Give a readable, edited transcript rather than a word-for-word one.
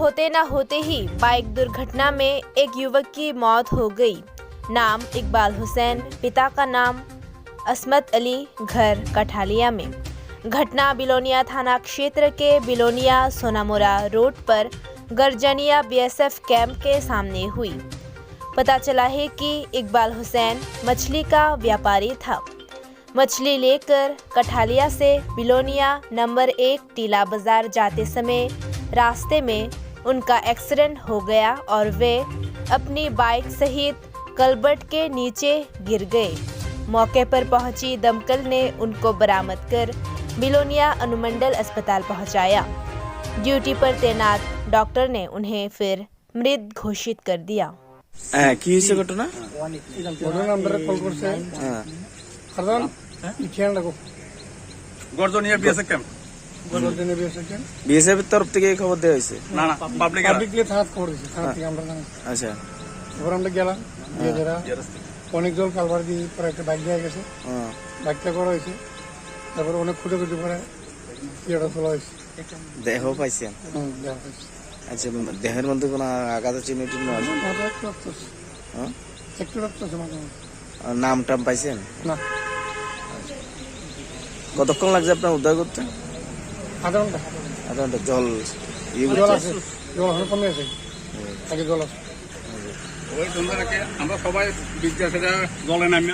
होते न होते ही बाइक दुर्घटना में एक युवक की मौत हो गई। नाम इकबाल हुसैन, पिता का नाम असमत अली, घर कठालिया में। घटना बिलोनिया थाना क्षेत्र के बिलोनिया सोनामुरा रोड पर गर्जनिया बीएसएफ कैंप के सामने हुई। पता चला है कि इकबाल हुसैन मछली का व्यापारी था। मछली लेकर कठालिया से बिलोनिया नंबर 1 टीला बाजार जाते समय रास्ते में उनका एक्सीडेंट हो गया और वे अपनी बाइक सहित कलबट के नीचे गिर गए। मौके पर पहुंची दमकल ने उनको बरामद कर बिलोनिया अनुमंडल अस्पताल पहुंचाया। ड्यूटी पर तैनात डॉक्टर ने उन्हें फिर मृत घोषित कर दिया। কি হয়েছে ঘটনা? গর্জনিয়া বিএসএফ ক্যাম্প বিএসএফ এর তরফ থেকে এই খবর দেওয়া হয়েছে? না না পাবলিক খবর দিয়েছে, থানা থেকে আমরা জানি। আচ্ছা, এবার আমরা গেলাম, গিয়ে যারা অনেক জল কালভার দিয়ে পরে একটা বাইক দেওয়া গেছে, বাইকটা করা হয়েছে। তারপরে অনেক খুঁজে পরে ইয়েটা তোলা হয়েছে। দেহ পাইছেন? দেওয়া হয়েছে। আচ্ছা, দেহের মধ্যে কোনো আঘাত চিহ্ন টিহ্ন আছে? একটু রক্ত আছে, একটু রক্ত আছে মাঝে মাঝে। আর নাম টাম পাইছেন? না। কতক্ষণ লাগছে আপনার উদ্ধার করতে? আধা ঘন্টা। আধা ঘন্টা। জল জল আছে, জল এখন কমে আছে, আগে জল আছে। ওই সন্ধ্যাটাকে আমরা সবাই বিদ্যার্থীরা জলে নামে